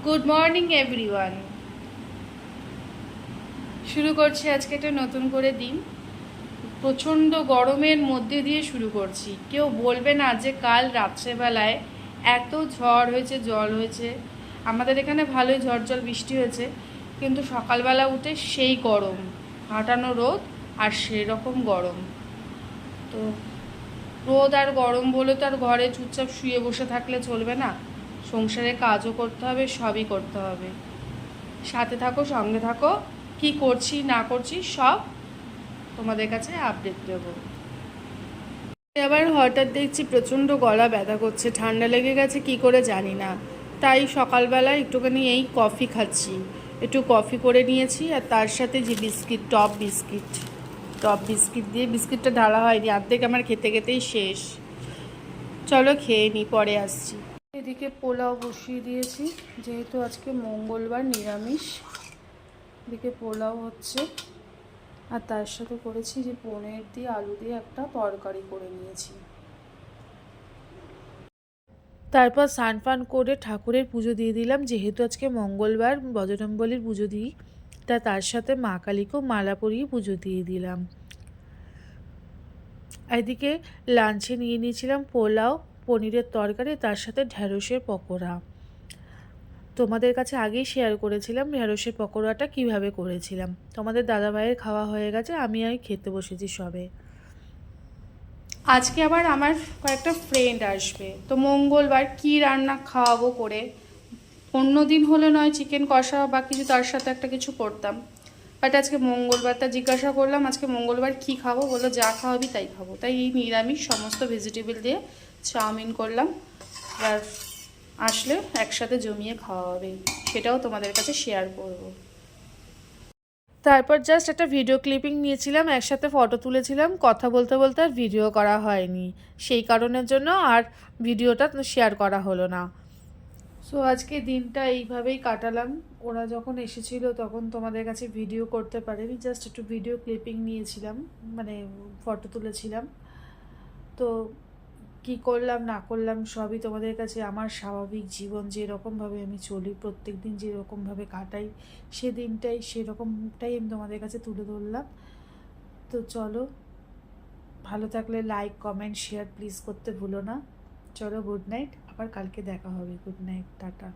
Good morning everyone. শুরু করছি আজকে একটা নতুন করে দিন। প্রচণ্ড গরমের মধ্যে দিয়ে শুরু করছি। কেউ বলবে না যে কাল রাত্রেবেলায় এত ঝড় হয়েছে, জল হয়েছে। আমাদের এখানে ভালোই ঝড় জল বৃষ্টি হয়েছে, কিন্তু সকালবেলা উঠে সেই গরম, হাঁটানো রোদ আর সেরকম গরম। তো রোদ আর গরম বলে তো আর ঘরে চুপচাপ শুয়ে বসে থাকলে চলবে না। সংসারে কাজও করতে হবে, সবই করতে হবে। সাথে থাকো, সঙ্গে থাকো, কি করছি না করছি সব তোমাদের কাছে আপডেট দেবো। আবার হঠাৎ দেখছি প্রচণ্ড গলা ব্যথা করছে, ঠান্ডা লেগে গেছে কি করে জানি না। তাই সকালবেলা একটুখানি এই কফি খাচ্ছি, একটু কফি করে নিয়েছি। আর তার সাথে যে বিস্কিট, টপ বিস্কিট দিয়ে, বিস্কিটটা ঢালা হয়নি, অর্ধেক আমার খেতে খেতেই শেষ। চলো খেয়ে নিই, পরে আসছি। এদিকে পোলাও বসিয়ে দিয়েছি, যেহেতু আজকে মঙ্গলবার, নিরামিষ। এদিকে পোলাও হচ্ছে, আর তার সাথে করেছি যে পনির দিয়ে আলু দিয়ে একটা তরকারি করে নিয়েছি। তারপর স্নান ফান করে ঠাকুরের পুজো দিয়ে দিলাম, যেহেতু আজকে মঙ্গলবার, বজরংবলীর পুজো দিই। তার সাথে মা কালীকেও মালা পরিয়ে পুজো দিয়ে দিলাম। এদিকে লাঞ্চে নিয়ে নিয়েছিলাম পোলাও, পনিরের তরকারি, তার সাথে ঢ্যাঁড়সের পকোড়া। তোমাদের কাছে আগেই শেয়ার করেছিলাম ঢ্যাঁড়সের পকোড়াটা কিভাবে করেছিলাম। তোমাদের দাদাভাইয়ের খাওয়া হয়ে গেছে, আমি খেতে বসেছি সবে। আজকে আবার আমার কয়েকটা ফ্রেন্ড আসবে, তো মঙ্গলবার কি রান্না খাওয়াবো করে। অন্য দিন হলে নয় চিকেন কষা বা কিছু তার সাথে একটা কিছু করতাম, বাট আজকে মঙ্গলবার, তা জিজ্ঞাসা করলাম আজকে মঙ্গলবার কি খাবো, বললো যা খাওয়াবি তাই খাবো। তাই এই নিরামিষ সমস্ত ভেজিটেবল দিয়ে চাউমিন করলাম। আর আসলে একসাথে জমিয়ে খাওয়া হবে, সেটাও তোমাদের কাছে শেয়ার করব। তারপর জাস্ট একটা ভিডিও ক্লিপিং নিয়েছিলাম, একসাথে ফটো তুলেছিলাম, কথা বলতে বলতে আর ভিডিও করা হয়নি, সেই কারণের জন্য আর ভিডিওটা শেয়ার করা হলো না। সো আজকে দিনটা এইভাবেই কাটালাম। ওরা যখন এসেছিল তখন তোমাদের কাছে ভিডিও করতে পারিনি, জাস্ট একটু ভিডিও ক্লিপিং নিয়েছিলাম, মানে ফটো তুলেছিলাম। তো কি করলাম না করলাম সবই তোমাদের কাছে, আমার স্বাভাবিক জীবন যেরকমভাবে আমি চলি, প্রত্যেক দিন যেরকমভাবে কাটাই, সেরকমটাই আমি তোমাদের কাছে তুলে ধরলাম। তো চলো, ভালো থাকলে লাইক কমেন্ট শেয়ার প্লিজ করতে ভুলো না। চলো, গুড নাইট, আবার কালকে দেখা হবে। Good night, tata.